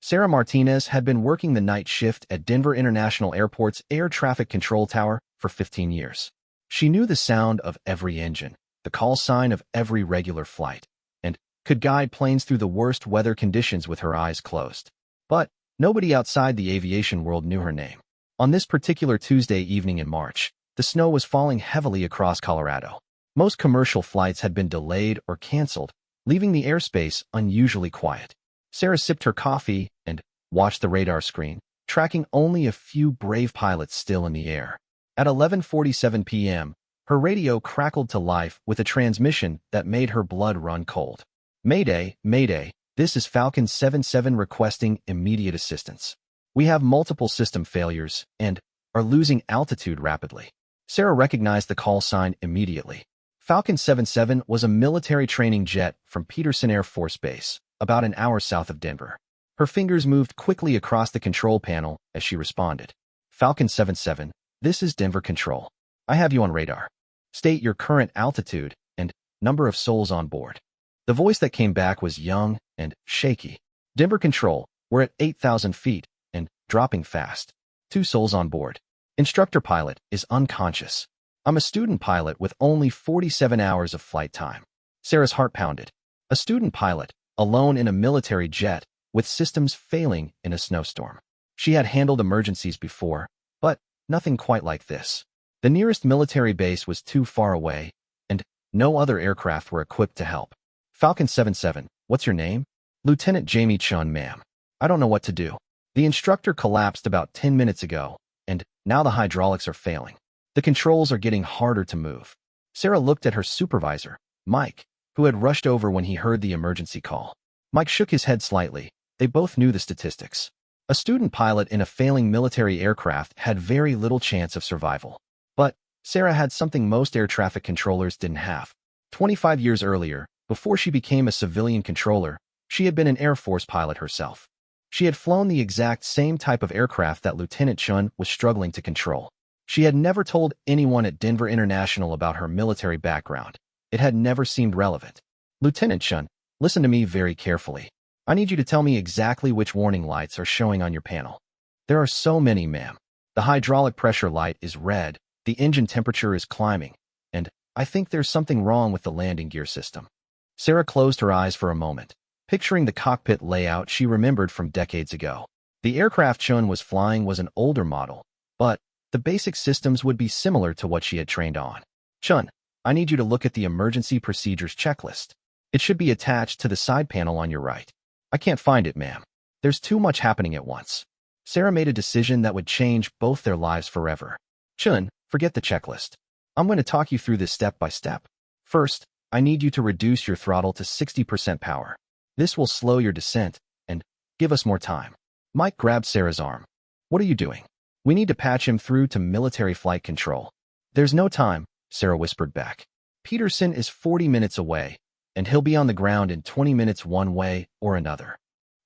Sarah Martinez had been working the night shift at Denver International Airport's air traffic control tower for 15 years. She knew the sound of every engine, the call sign of every regular flight, and could guide planes through the worst weather conditions with her eyes closed. But nobody outside the aviation world knew her name. On this particular Tuesday evening in March, the snow was falling heavily across Colorado. Most commercial flights had been delayed or canceled, leaving the airspace unusually quiet. Sarah sipped her coffee and watched the radar screen, tracking only a few brave pilots still in the air. At 11:47 p.m., her radio crackled to life with a transmission that made her blood run cold. "Mayday, Mayday, this is Falcon 77 requesting immediate assistance. We have multiple system failures and are losing altitude rapidly." Sarah recognized the call sign immediately. Falcon 77 was a military training jet from Peterson Air Force Base, about an hour south of Denver. Her fingers moved quickly across the control panel as she responded. "Falcon 77, this is Denver Control. I have you on radar. State your current altitude and number of souls on board." The voice that came back was young and shaky. "Denver Control, we're at 8,000 feet and dropping fast. 2 souls on board. Instructor pilot is unconscious. I'm a student pilot with only 47 hours of flight time." Sarah's heart pounded. A student pilot, alone in a military jet, with systems failing in a snowstorm. She had handled emergencies before, but nothing quite like this. The nearest military base was too far away, and no other aircraft were equipped to help. "Falcon 77, what's your name?" "Lieutenant Jamie Chun, ma'am. I don't know what to do. The instructor collapsed about 10 minutes ago, and now the hydraulics are failing. The controls are getting harder to move." Sarah looked at her supervisor, Mike, who had rushed over when he heard the emergency call. Mike shook his head slightly. They both knew the statistics. A student pilot in a failing military aircraft had very little chance of survival. But Sarah had something most air traffic controllers didn't have. 25 years earlier, before she became a civilian controller, she had been an Air Force pilot herself. She had flown the exact same type of aircraft that Lieutenant Chun was struggling to control. She had never told anyone at Denver International about her military background. It had never seemed relevant. "Lieutenant Chun, listen to me very carefully. I need you to tell me exactly which warning lights are showing on your panel." "There are so many, ma'am. The hydraulic pressure light is red, the engine temperature is climbing, and I think there's something wrong with the landing gear system." Sarah closed her eyes for a moment, picturing the cockpit layout she remembered from decades ago. The aircraft Chun was flying was an older model, but the basic systems would be similar to what she had trained on. "Chun, I need you to look at the emergency procedures checklist. It should be attached to the side panel on your right." "I can't find it, ma'am. There's too much happening at once." Sarah made a decision that would change both their lives forever. "Chun, forget the checklist. I'm going to talk you through this step by step. First, I need you to reduce your throttle to 60% power. This will slow your descent and give us more time." Mike grabbed Sarah's arm. "What are you doing? We need to patch him through to military flight control." "There's no time," Sarah whispered back. "Peterson is 40 minutes away, and he'll be on the ground in 20 minutes one way or another."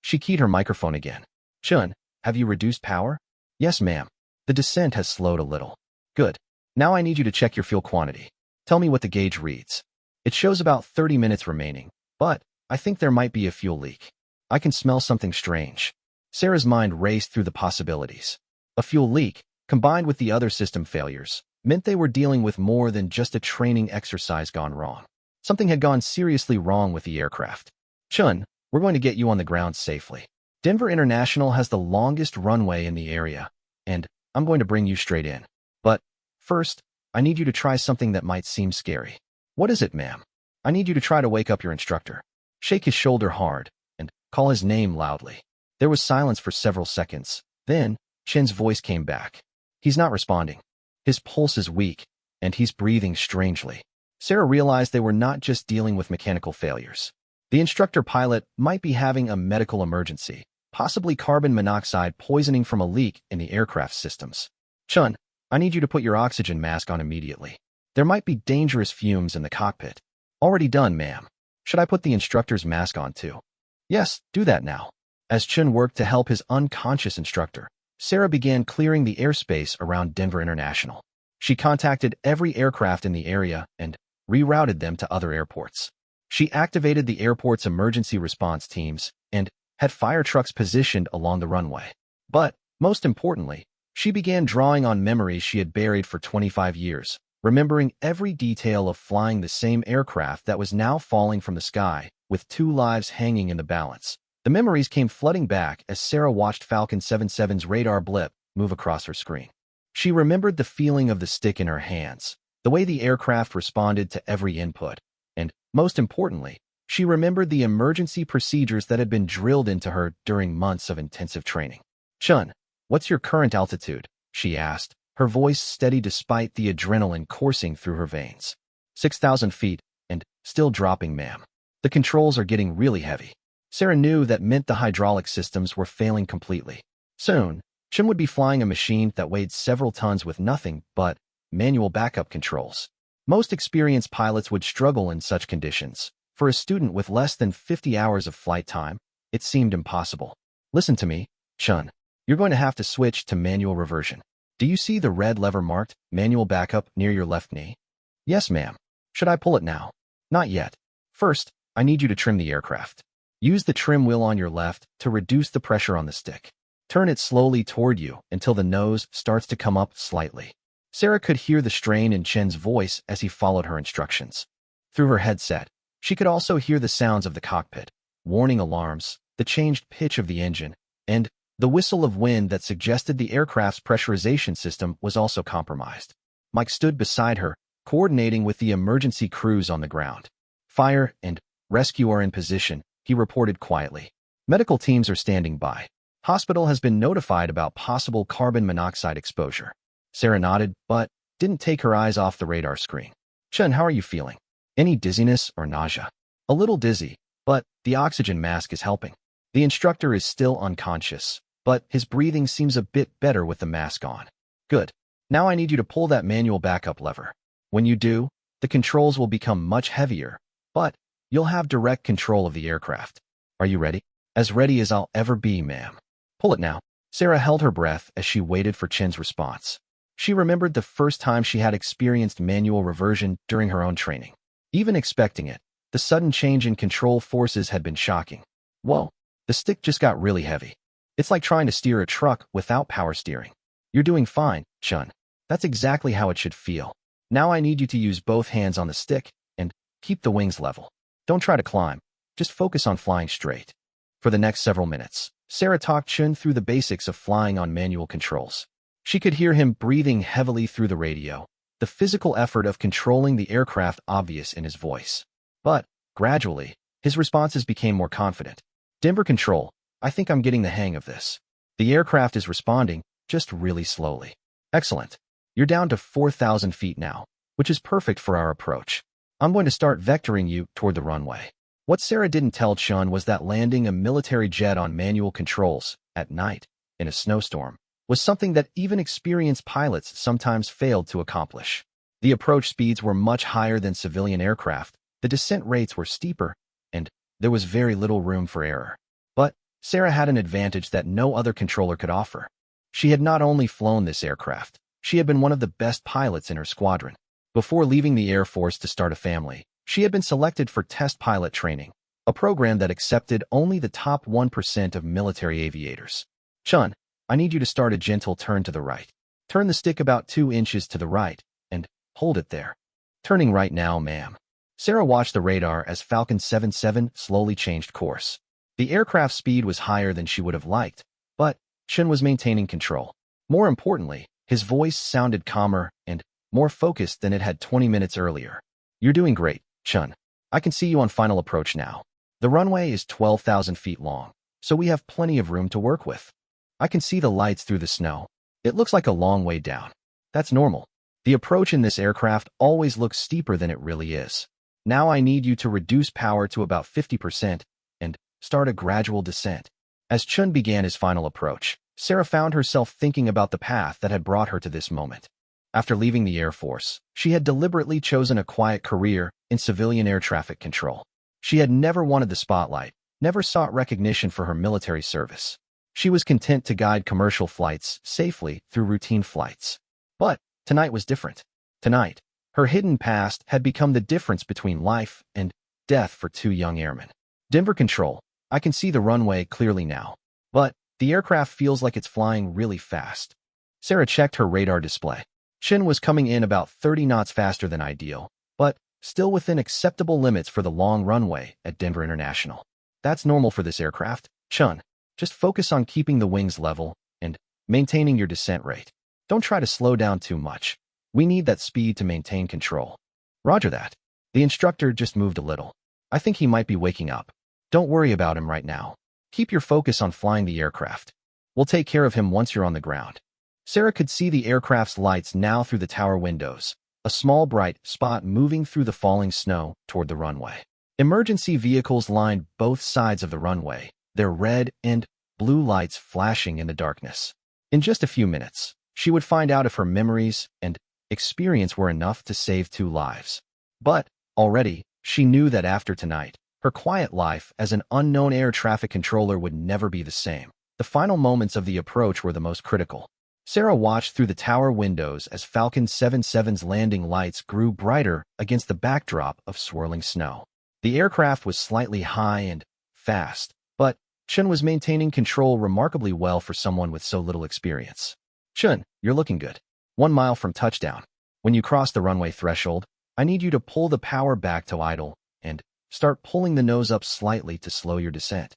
She keyed her microphone again. "Chun, have you reduced power?" "Yes, ma'am. The descent has slowed a little." "Good. Now I need you to check your fuel quantity. Tell me what the gauge reads." "It shows about 30 minutes remaining, but I think there might be a fuel leak. I can smell something strange." Sarah's mind raced through the possibilities. A fuel leak, combined with the other system failures, meant they were dealing with more than just a training exercise gone wrong. Something had gone seriously wrong with the aircraft. "Chun, we're going to get you on the ground safely. Denver International has the longest runway in the area, and I'm going to bring you straight in. But first, I need you to try something that might seem scary." "What is it, ma'am?" "I need you to try to wake up your instructor. Shake his shoulder hard and call his name loudly." There was silence for several seconds. Then, Chen's voice came back. "He's not responding. His pulse is weak, and he's breathing strangely." Sarah realized they were not just dealing with mechanical failures. The instructor pilot might be having a medical emergency, possibly carbon monoxide poisoning from a leak in the aircraft systems. "Chun, I need you to put your oxygen mask on immediately. There might be dangerous fumes in the cockpit." "Already done, ma'am. Should I put the instructor's mask on too?" "Yes, do that now." As Chun worked to help his unconscious instructor, Sarah began clearing the airspace around Denver International. She contacted every aircraft in the area and rerouted them to other airports. She activated the airport's emergency response teams and had fire trucks positioned along the runway. But, most importantly, she began drawing on memories she had buried for 25 years, remembering every detail of flying the same aircraft that was now falling from the sky, with 2 lives hanging in the balance. The memories came flooding back as Sarah watched Falcon 77's radar blip move across her screen. She remembered the feeling of the stick in her hands, the way the aircraft responded to every input, and, most importantly, she remembered the emergency procedures that had been drilled into her during months of intensive training. "Chun, what's your current altitude?" she asked, her voice steady despite the adrenaline coursing through her veins. 6,000 feet, and still dropping, ma'am. The controls are getting really heavy. Sarah knew that meant the hydraulic systems were failing completely. Soon, Chun would be flying a machine that weighed several tons with nothing but manual backup controls. Most experienced pilots would struggle in such conditions. For a student with less than 50 hours of flight time, it seemed impossible. "Listen to me, Chun. You're going to have to switch to manual reversion. Do you see the red lever marked manual backup near your left knee?" "Yes, ma'am." "Should I pull it now?" "Not yet. First, I need you to trim the aircraft. Use the trim wheel on your left to reduce the pressure on the stick. Turn it slowly toward you until the nose starts to come up slightly." Sarah could hear the strain in Chen's voice as he followed her instructions. Through her headset, she could also hear the sounds of the cockpit, warning alarms, the changed pitch of the engine, and the whistle of wind that suggested the aircraft's pressurization system was also compromised. Mike stood beside her, coordinating with the emergency crews on the ground. "Fire and rescue are in position," he reported quietly. "Medical teams are standing by. Hospital has been notified about possible carbon monoxide exposure." Sarah nodded, but didn't take her eyes off the radar screen. "Chun, how are you feeling? Any dizziness or nausea?" "A little dizzy, but the oxygen mask is helping." "The instructor is still unconscious, but his breathing seems a bit better with the mask on." "Good. Now I need you to pull that manual backup lever. When you do, the controls will become much heavier, but you'll have direct control of the aircraft. Are you ready?" "As ready as I'll ever be, ma'am." "Pull it now." Sarah held her breath as she waited for Chen's response. She remembered the first time she had experienced manual reversion during her own training. Even expecting it, the sudden change in control forces had been shocking. Whoa, the stick just got really heavy. It's like trying to steer a truck without power steering. "You're doing fine, Chun. That's exactly how it should feel. Now I need you to use both hands on the stick and keep the wings level. Don't try to climb. Just focus on flying straight." For the next several minutes, Sarah talked Chun through the basics of flying on manual controls. She could hear him breathing heavily through the radio, the physical effort of controlling the aircraft obvious in his voice. But, gradually, his responses became more confident. "Denver Control, I think I'm getting the hang of this. The aircraft is responding, just really slowly." "Excellent. You're down to 4,000 feet now, which is perfect for our approach. I'm going to start vectoring you toward the runway." What Sarah didn't tell Chun was that landing a military jet on manual controls, at night, in a snowstorm, was something that even experienced pilots sometimes failed to accomplish. The approach speeds were much higher than civilian aircraft, the descent rates were steeper, and there was very little room for error. But Sarah had an advantage that no other controller could offer. She had not only flown this aircraft, she had been one of the best pilots in her squadron. Before leaving the Air Force to start a family, she had been selected for test pilot training, a program that accepted only the top 1% of military aviators. "Chun, I need you to start a gentle turn to the right. Turn the stick about 2 inches to the right, and hold it there." "Turning right now, ma'am." Sarah watched the radar as Falcon 77 slowly changed course. The aircraft's speed was higher than she would have liked, but Chun was maintaining control. More importantly, his voice sounded calmer and more focused than it had 20 minutes earlier. "You're doing great, Chun. I can see you on final approach now. The runway is 12,000 feet long, so we have plenty of room to work with. I can see the lights through the snow. It looks like a long way down. That's normal. The approach in this aircraft always looks steeper than it really is. Now I need you to reduce power to about 50% and start a gradual descent." As Chun began his final approach, Sarah found herself thinking about the path that had brought her to this moment. After leaving the Air Force, she had deliberately chosen a quiet career in civilian air traffic control. She had never wanted the spotlight, never sought recognition for her military service. She was content to guide commercial flights safely through routine flights. But tonight was different. Tonight, her hidden past had become the difference between life and death for 2 young airmen. "Denver Control, I can see the runway clearly now, but the aircraft feels like it's flying really fast. Sarah checked her radar display. Chen was coming in about 30 knots faster than ideal, but still within acceptable limits for the long runway at Denver International. That's normal for this aircraft, Chun. Just focus on keeping the wings level and maintaining your descent rate. Don't try to slow down too much. We need that speed to maintain control. Roger that. The instructor just moved a little. I think he might be waking up. Don't worry about him right now. Keep your focus on flying the aircraft. We'll take care of him once you're on the ground. Sarah could see the aircraft's lights now through the tower windows, a small bright spot moving through the falling snow toward the runway. Emergency vehicles lined both sides of the runway, their red and blue lights flashing in the darkness. In just a few minutes, she would find out if her memories and experience were enough to save 2 lives. But already, she knew that after tonight, her quiet life as an unknown air traffic controller would never be the same. The final moments of the approach were the most critical. Sarah watched through the tower windows as Falcon 77's landing lights grew brighter against the backdrop of swirling snow. The aircraft was slightly high and fast, but Chun was maintaining control remarkably well for someone with so little experience. Chun, you're looking good. 1 mile from touchdown. When you cross the runway threshold, I need you to pull the power back to idle and start pulling the nose up slightly to slow your descent.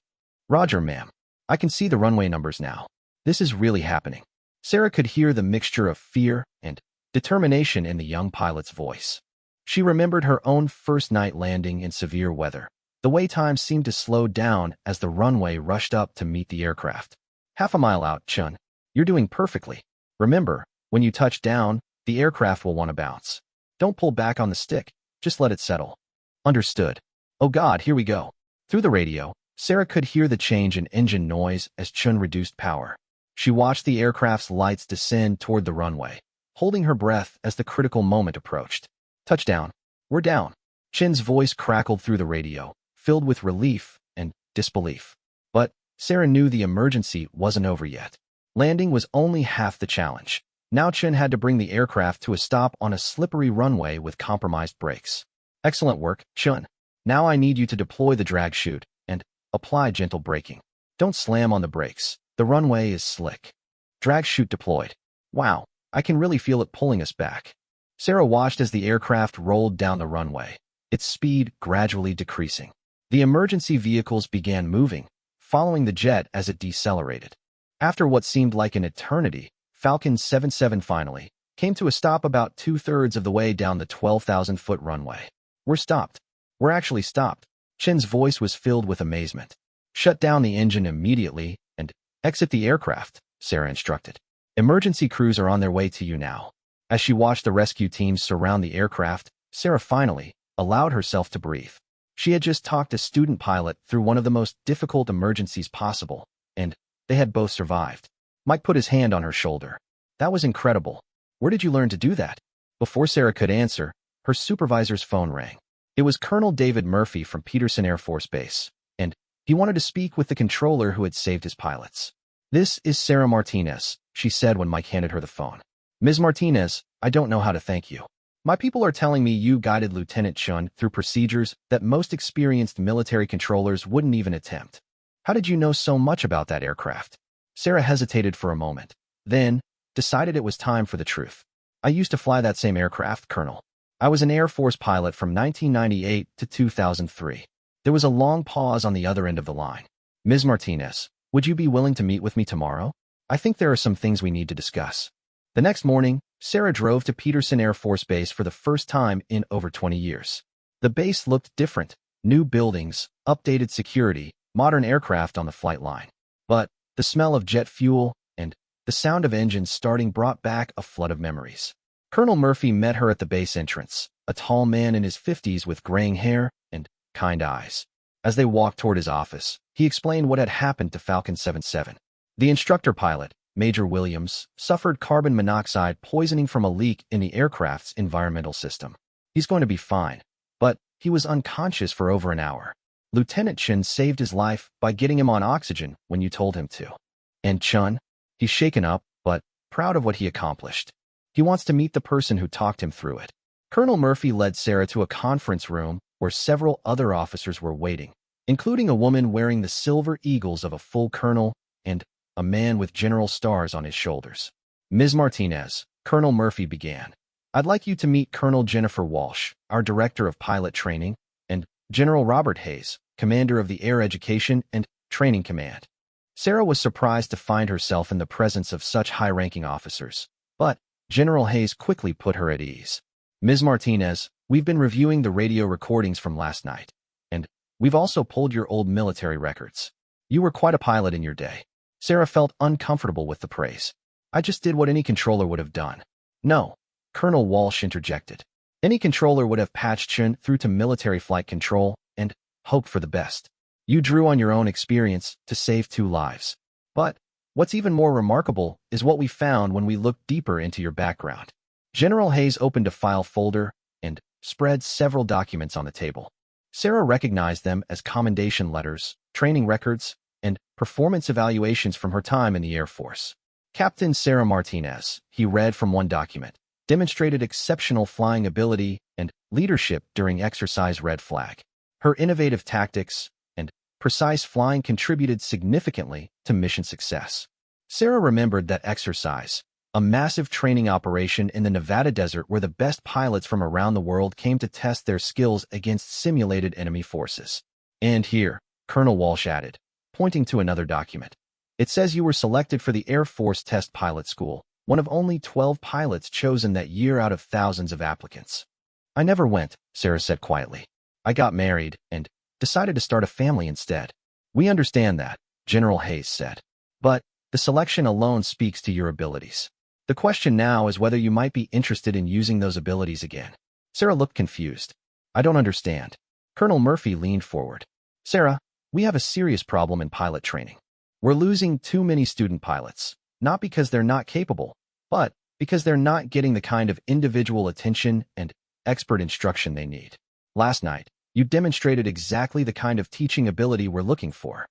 Roger, ma'am. I can see the runway numbers now. This is really happening. Sarah could hear the mixture of fear and determination in the young pilot's voice. She remembered her own first night landing in severe weather. The wait time seemed to slow down as the runway rushed up to meet the aircraft. Half a mile out, Chun. You're doing perfectly. Remember, when you touch down, the aircraft will want to bounce. Don't pull back on the stick. Just let it settle. Understood. Oh God, here we go. Through the radio, Sarah could hear the change in engine noise as Chun reduced power. She watched the aircraft's lights descend toward the runway, holding her breath as the critical moment approached. Touchdown. We're down. Chin's voice crackled through the radio, filled with relief and disbelief. But Sarah knew the emergency wasn't over yet. Landing was only half the challenge. Now Chin had to bring the aircraft to a stop on a slippery runway with compromised brakes. Excellent work, Chun. Now I need you to deploy the drag chute and apply gentle braking. Don't slam on the brakes. The runway is slick. Drag chute deployed. Wow, I can really feel it pulling us back. Sarah watched as the aircraft rolled down the runway, its speed gradually decreasing. The emergency vehicles began moving, following the jet as it decelerated. After what seemed like an eternity, Falcon 77 finally came to a stop about 2/3 of the way down the 12,000-foot runway. We're stopped. We're actually stopped. Chin's voice was filled with amazement. Shut down the engine immediately and exit the aircraft, Sarah instructed. Emergency crews are on their way to you now. As she watched the rescue teams surround the aircraft, Sarah finally allowed herself to breathe. She had just talked a student pilot through one of the most difficult emergencies possible, and they had both survived. Mike put his hand on her shoulder. That was incredible. Where did you learn to do that? Before Sarah could answer, her supervisor's phone rang. It was Colonel David Murphy from Peterson Air Force Base, and he wanted to speak with the controller who had saved his pilots. This is Sarah Martinez, she said when Mike handed her the phone. Ms. Martinez, I don't know how to thank you. My people are telling me you guided Lieutenant Chun through procedures that most experienced military controllers wouldn't even attempt. How did you know so much about that aircraft? Sarah hesitated for a moment, then decided it was time for the truth. I used to fly that same aircraft, Colonel. I was an Air Force pilot from 1998 to 2003. There was a long pause on the other end of the line. Ms. Martinez, would you be willing to meet with me tomorrow? I think there are some things we need to discuss. The next morning, Sarah drove to Peterson Air Force Base for the first time in over 20 years. The base looked different. New buildings, updated security, modern aircraft on the flight line. But the smell of jet fuel and the sound of engines starting brought back a flood of memories. Colonel Murphy met her at the base entrance, a tall man in his 50s with graying hair and kind eyes. As they walked toward his office, he explained what had happened to Falcon 77. The instructor pilot, Major Williams, suffered carbon monoxide poisoning from a leak in the aircraft's environmental system. He's going to be fine, but he was unconscious for over an hour. Lieutenant Chun saved his life by getting him on oxygen when you told him to. And Chun? He's shaken up, but proud of what he accomplished. He wants to meet the person who talked him through it. Colonel Murphy led Sarah to a conference room where several other officers were waiting. including a woman wearing the silver eagles of a full colonel and a man with general stars on his shoulders. Ms. Martinez, Colonel Murphy began. I'd like you to meet Colonel Jennifer Walsh, our Director of Pilot Training, and General Robert Hayes, Commander of the Air Education and Training Command. Sarah was surprised to find herself in the presence of such high-ranking officers, but General Hayes quickly put her at ease. Ms. Martinez, we've been reviewing the radio recordings from last night, and we've also pulled your old military records. You were quite a pilot in your day. Sarah felt uncomfortable with the praise. I just did what any controller would have done. No, Colonel Walsh interjected. Any controller would have patched Chun through to military flight control and hoped for the best. You drew on your own experience to save 2 lives. But what's even more remarkable is what we found when we looked deeper into your background. General Hayes opened a file folder and spread several documents on the table. Sarah recognized them as commendation letters, training records, and performance evaluations from her time in the Air Force. Captain Sarah Martinez, he read from one document, demonstrated exceptional flying ability and leadership during Exercise Red Flag. Her innovative tactics and precise flying contributed significantly to mission success. Sarah remembered that exercise, a massive training operation in the Nevada desert where the best pilots from around the world came to test their skills against simulated enemy forces. And here, Colonel Walsh added, pointing to another document. It says you were selected for the Air Force Test Pilot School, one of only 12 pilots chosen that year out of thousands of applicants. I never went, Sarah said quietly. I got married and decided to start a family instead. We understand that, General Hayes said. But the selection alone speaks to your abilities. The question now is whether you might be interested in using those abilities again. Sarah looked confused. I don't understand. Colonel Murphy leaned forward. Sarah, we have a serious problem in pilot training. We're losing too many student pilots, not because they're not capable, but because they're not getting the kind of individual attention and expert instruction they need. Last night, you demonstrated exactly the kind of teaching ability we're looking for.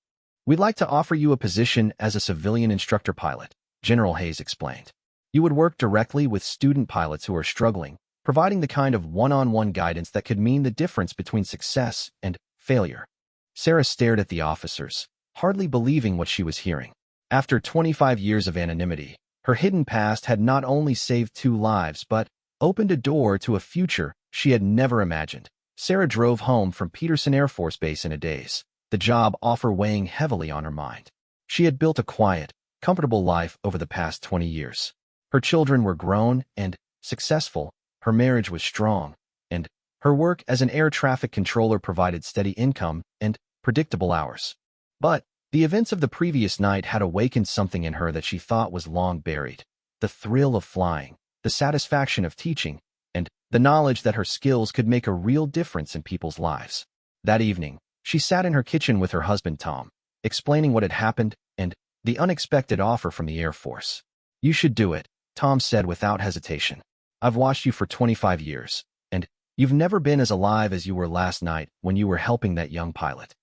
We'd like to offer you a position as a civilian instructor pilot, General Hayes explained. You would work directly with student pilots who are struggling, providing the kind of one-on-one guidance that could mean the difference between success and failure. Sarah stared at the officers, hardly believing what she was hearing. After 25 years of anonymity, her hidden past had not only saved 2 lives but opened a door to a future she had never imagined. Sarah drove home from Peterson Air Force Base in a daze, the job offer weighing heavily on her mind. She had built a quiet, comfortable life over the past 20 years. Her children were grown and successful, her marriage was strong, and her work as an air traffic controller provided steady income and predictable hours. But the events of the previous night had awakened something in her that she thought was long buried. The thrill of flying, the satisfaction of teaching, and the knowledge that her skills could make a real difference in people's lives. That evening, she sat in her kitchen with her husband Tom, explaining what had happened and the unexpected offer from the Air Force. You should do it, Tom said without hesitation. I've watched you for 25 years, and you've never been as alive as you were last night when you were helping that young pilot.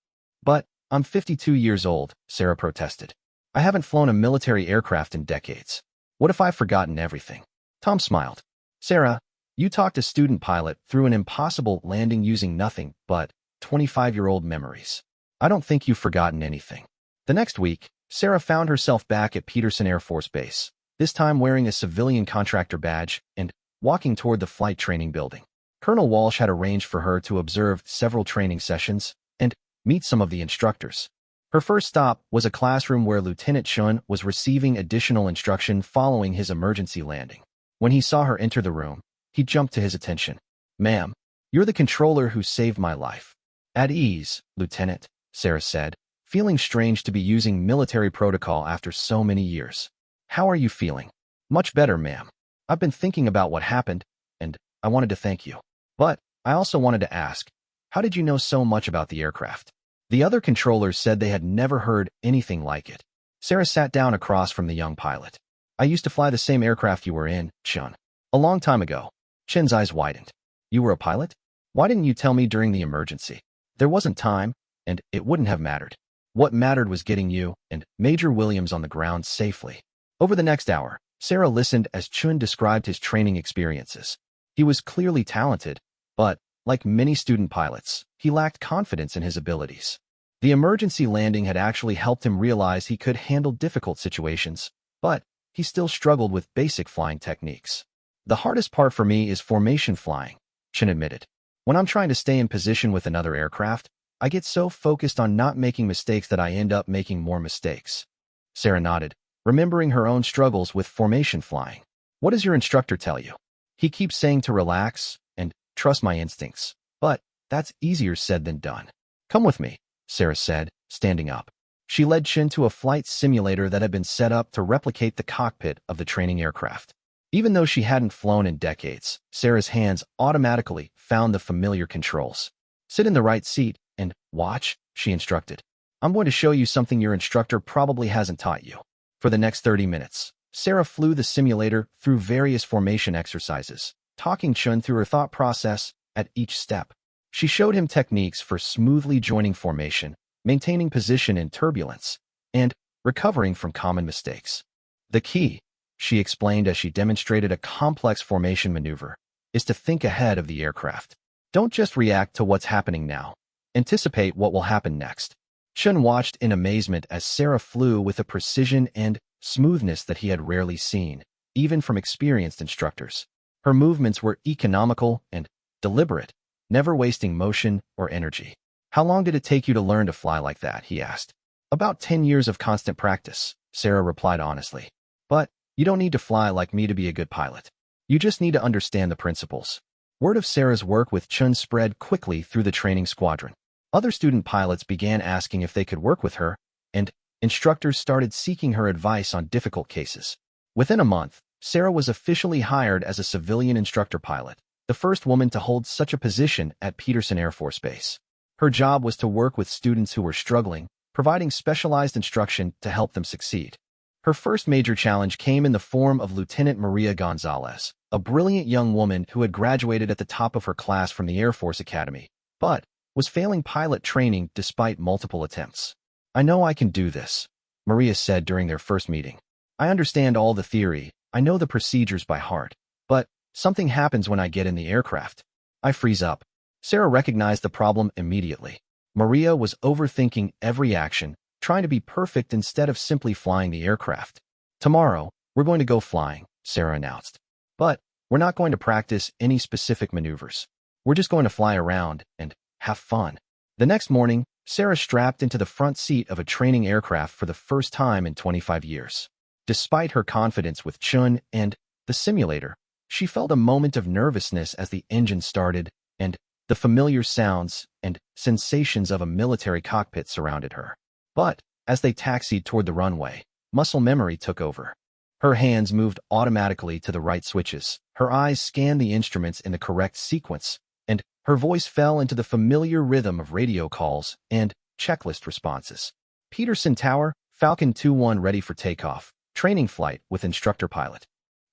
But I'm 52 years old, Sarah protested. I haven't flown a military aircraft in decades. What if I've forgotten everything? Tom smiled. Sarah, you talked a student pilot through an impossible landing using nothing but 25-year-old memories. I don't think you've forgotten anything. The next week, Sarah found herself back at Peterson Air Force Base, this time wearing a civilian contractor badge and walking toward the flight training building. Colonel Walsh had arranged for her to observe several training sessions and meet some of the instructors. Her first stop was a classroom where Lieutenant Chun was receiving additional instruction following his emergency landing. When he saw her enter the room, he jumped to his attention. Ma'am, you're the controller who saved my life. At ease, Lieutenant, Sarah said, feeling strange to be using military protocol after so many years. How are you feeling? Much better, ma'am. I've been thinking about what happened, and I wanted to thank you. But I also wanted to ask, how did you know so much about the aircraft? The other controllers said they had never heard anything like it. Sarah sat down across from the young pilot. I used to fly the same aircraft you were in, Chun. A long time ago. Chen's eyes widened. You were a pilot? Why didn't you tell me during the emergency? There wasn't time, and it wouldn't have mattered. What mattered was getting you and Major Williams on the ground safely. Over the next hour, Sarah listened as Chun described his training experiences. He was clearly talented, but, like many student pilots, he lacked confidence in his abilities. The emergency landing had actually helped him realize he could handle difficult situations, but he still struggled with basic flying techniques. The hardest part for me is formation flying, Chen admitted. When I'm trying to stay in position with another aircraft, I get so focused on not making mistakes that I end up making more mistakes. Sarah nodded, remembering her own struggles with formation flying. What does your instructor tell you? He keeps saying to relax and trust my instincts, but that's easier said than done. Come with me, Sarah said, standing up. She led Chen to a flight simulator that had been set up to replicate the cockpit of the training aircraft. Even though she hadn't flown in decades, Sarah's hands automatically found the familiar controls. Sit in the right seat and watch, she instructed. I'm going to show you something your instructor probably hasn't taught you. For the next 30 minutes, Sarah flew the simulator through various formation exercises, talking Chen through her thought process at each step. She showed him techniques for smoothly joining formation, maintaining position in turbulence, and recovering from common mistakes. The key, she explained as she demonstrated a complex formation maneuver, is to think ahead of the aircraft. Don't just react to what's happening now. Anticipate what will happen next. Chen watched in amazement as Sarah flew with a precision and smoothness that he had rarely seen, even from experienced instructors. Her movements were economical and deliberate, never wasting motion or energy. How long did it take you to learn to fly like that? He asked. About 10 years of constant practice, Sarah replied honestly. But you don't need to fly like me to be a good pilot. You just need to understand the principles. Word of Sarah's work with Chen spread quickly through the training squadron. Other student pilots began asking if they could work with her, and instructors started seeking her advice on difficult cases. Within a month, Sarah was officially hired as a civilian instructor pilot, the first woman to hold such a position at Peterson Air Force Base. Her job was to work with students who were struggling, providing specialized instruction to help them succeed. Her first major challenge came in the form of Lieutenant Maria Gonzalez, a brilliant young woman who had graduated at the top of her class from the Air Force Academy, but was failing pilot training despite multiple attempts. I know I can do this, Maria said during their first meeting. I understand all the theory, I know the procedures by heart, but something happens when I get in the aircraft. I freeze up. Sarah recognized the problem immediately. Maria was overthinking every action, trying to be perfect instead of simply flying the aircraft. Tomorrow, we're going to go flying, Sarah announced. But we're not going to practice any specific maneuvers. We're just going to fly around and have fun. The next morning, Sarah strapped into the front seat of a training aircraft for the first time in 25 years. Despite her confidence with Chen and the simulator, she felt a moment of nervousness as the engine started, and the familiar sounds and sensations of a military cockpit surrounded her. But as they taxied toward the runway, muscle memory took over. Her hands moved automatically to the right switches, her eyes scanned the instruments in the correct sequence, and her voice fell into the familiar rhythm of radio calls and checklist responses. Peterson Tower, Falcon 2-1 ready for takeoff, training flight with instructor pilot.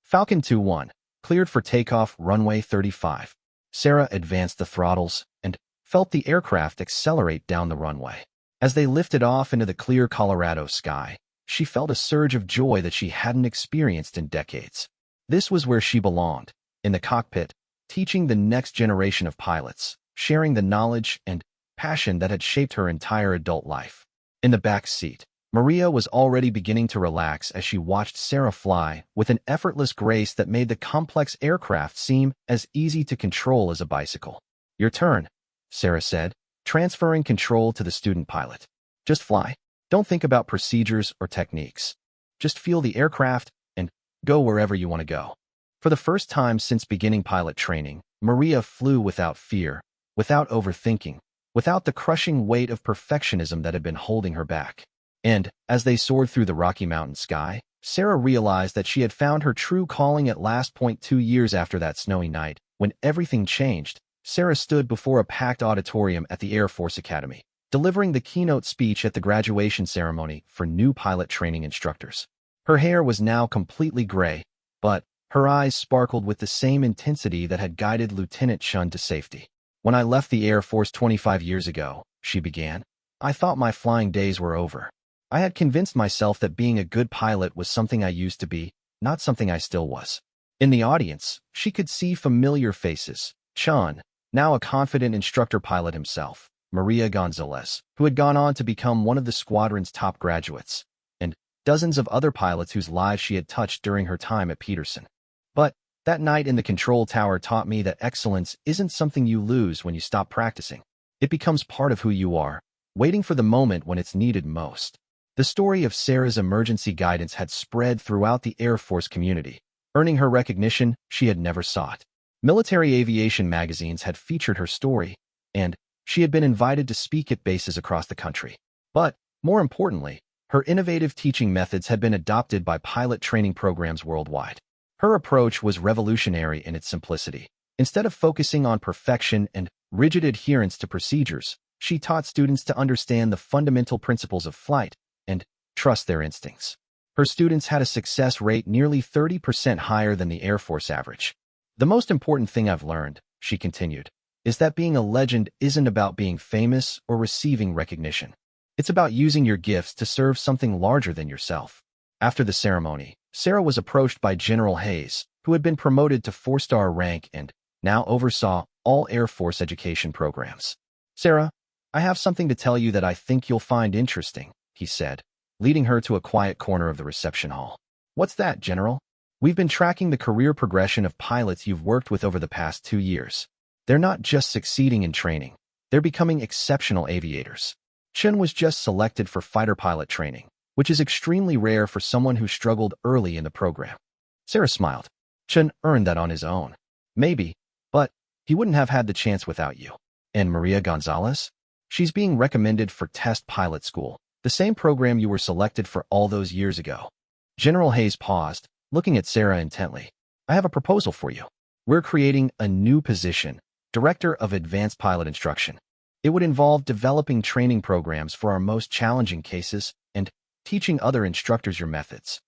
Falcon 2-1, cleared for takeoff runway 35. Sarah advanced the throttles and felt the aircraft accelerate down the runway. As they lifted off into the clear Colorado sky, she felt a surge of joy that she hadn't experienced in decades. This was where she belonged, in the cockpit, teaching the next generation of pilots, sharing the knowledge and passion that had shaped her entire adult life. In the back seat, Maria was already beginning to relax as she watched Sarah fly with an effortless grace that made the complex aircraft seem as easy to control as a bicycle. Your turn, Sarah said, transferring control to the student pilot. Just fly. Don't think about procedures or techniques. Just feel the aircraft and go wherever you want to go. For the first time since beginning pilot training, Maria flew without fear, without overthinking, without the crushing weight of perfectionism that had been holding her back. And, as they soared through the Rocky Mountain sky, Sarah realized that she had found her true calling at last. 2 years after that snowy night, when everything changed, Sarah stood before a packed auditorium at the Air Force Academy, delivering the keynote speech at the graduation ceremony for new pilot training instructors. Her hair was now completely gray, but her eyes sparkled with the same intensity that had guided Lieutenant Chen to safety. When I left the Air Force 25 years ago, she began, I thought my flying days were over. I had convinced myself that being a good pilot was something I used to be, not something I still was. In the audience, she could see familiar faces. Chen, now a confident instructor pilot himself. Maria Gonzalez, who had gone on to become one of the squadron's top graduates, and dozens of other pilots whose lives she had touched during her time at Peterson. But that night in the control tower taught me that excellence isn't something you lose when you stop practicing. It becomes part of who you are, waiting for the moment when it's needed most. The story of Sarah's emergency guidance had spread throughout the Air Force community, earning her recognition she had never sought. Military aviation magazines had featured her story, and she had been invited to speak at bases across the country. But, more importantly, her innovative teaching methods had been adopted by pilot training programs worldwide. Her approach was revolutionary in its simplicity. Instead of focusing on perfection and rigid adherence to procedures, she taught students to understand the fundamental principles of flight and trust their instincts. Her students had a success rate nearly 30% higher than the Air Force average. The most important thing I've learned, she continued, is that being a legend isn't about being famous or receiving recognition. It's about using your gifts to serve something larger than yourself. After the ceremony, Sarah was approached by General Hayes, who had been promoted to 4-star rank and now oversaw all Air Force education programs. "Sarah, I have something to tell you that I think you'll find interesting," he said, leading her to a quiet corner of the reception hall. "What's that, General?" "We've been tracking the career progression of pilots you've worked with over the past 2 years. They're not just succeeding in training, they're becoming exceptional aviators." Chen was just selected for fighter pilot training, which is extremely rare for someone who struggled early in the program. Sarah smiled. "Chen earned that on his own. Maybe, but he wouldn't have had the chance without you." "And Maria Gonzalez? She's being recommended for test pilot school, the same program you were selected for all those years ago." General Hayes paused, looking at Sarah intently. "I have a proposal for you. We're creating a new position, Director of Advanced Pilot Instruction. It would involve developing training programs for our most challenging cases and teaching other instructors your methods."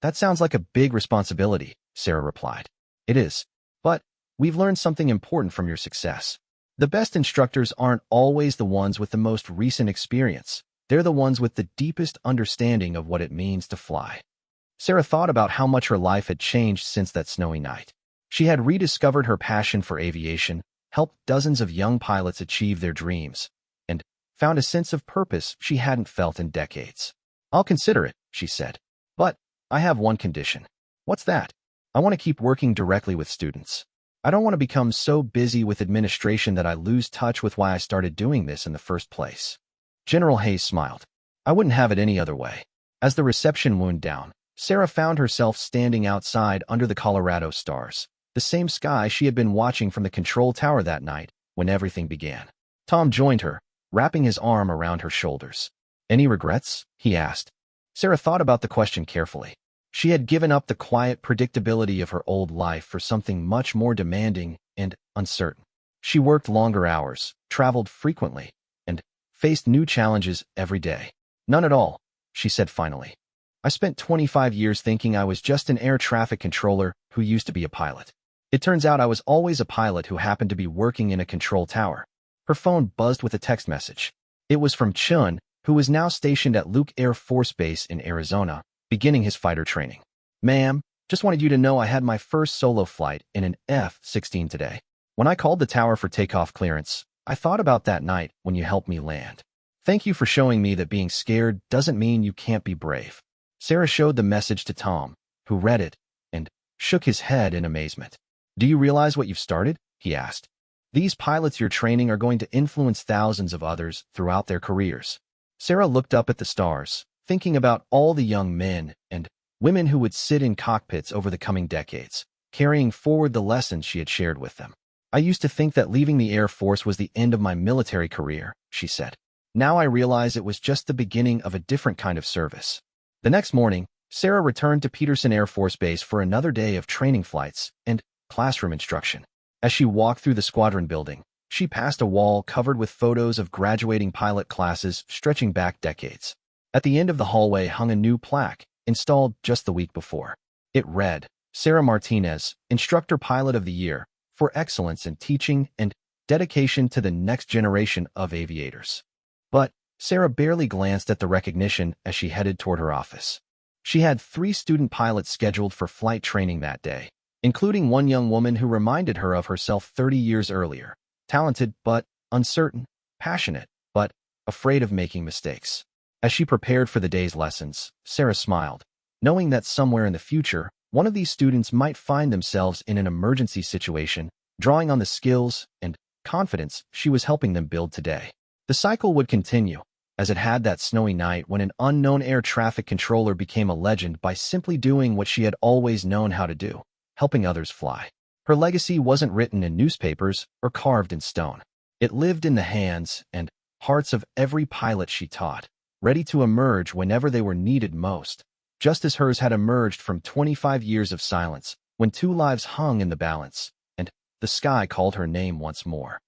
"That sounds like a big responsibility," Sarah replied. "It is. But we've learned something important from your success. The best instructors aren't always the ones with the most recent experience. They're the ones with the deepest understanding of what it means to fly." Sarah thought about how much her life had changed since that snowy night. She had rediscovered her passion for aviation, helped dozens of young pilots achieve their dreams, and found a sense of purpose she hadn't felt in decades. "I'll consider it," she said. "But I have one condition." "What's that?" "I want to keep working directly with students. I don't want to become so busy with administration that I lose touch with why I started doing this in the first place." General Hayes smiled. "I wouldn't have it any other way." As the reception wound down, Sarah found herself standing outside under the Colorado stars, the same sky she had been watching from the control tower that night when everything began. Tom joined her, wrapping his arm around her shoulders. "Any regrets?" he asked. Sarah thought about the question carefully. She had given up the quiet predictability of her old life for something much more demanding and uncertain. She worked longer hours, traveled frequently, and faced new challenges every day. "None at all," she said finally. "I spent 25 years thinking I was just an air traffic controller who used to be a pilot. It turns out I was always a pilot who happened to be working in a control tower." Her phone buzzed with a text message. It was from Chun, who was now stationed at Luke Air Force Base in Arizona, beginning his fighter training. "Ma'am, just wanted you to know I had my first solo flight in an F-16 today. When I called the tower for takeoff clearance, I thought about that night when you helped me land. Thank you for showing me that being scared doesn't mean you can't be brave." Sarah showed the message to Tom, who read it and shook his head in amazement. "Do you realize what you've started?" he asked. "These pilots you're training are going to influence thousands of others throughout their careers." Sarah looked up at the stars, thinking about all the young men and women who would sit in cockpits over the coming decades, carrying forward the lessons she had shared with them. "I used to think that leaving the Air Force was the end of my military career," she said. "Now I realize it was just the beginning of a different kind of service." The next morning, Sarah returned to Peterson Air Force Base for another day of training flights and classroom instruction. As she walked through the squadron building, she passed a wall covered with photos of graduating pilot classes stretching back decades. At the end of the hallway hung a new plaque, installed just the week before. It read, "Sarah Martinez, Instructor Pilot of the Year, for excellence in teaching and dedication to the next generation of aviators." But Sarah barely glanced at the recognition as she headed toward her office. She had 3 student pilots scheduled for flight training that day, including one young woman who reminded her of herself 30 years earlier, talented but uncertain, passionate, afraid of making mistakes. As she prepared for the day's lessons, Sarah smiled, knowing that somewhere in the future, one of these students might find themselves in an emergency situation, drawing on the skills and confidence she was helping them build today. The cycle would continue, as it had that snowy night when an unknown air traffic controller became a legend by simply doing what she had always known how to do, helping others fly. Her legacy wasn't written in newspapers or carved in stone. It lived in the hands and hearts of every pilot she taught, ready to emerge whenever they were needed most, just as hers had emerged from 25 years of silence when 2 lives hung in the balance, and the sky called her name once more.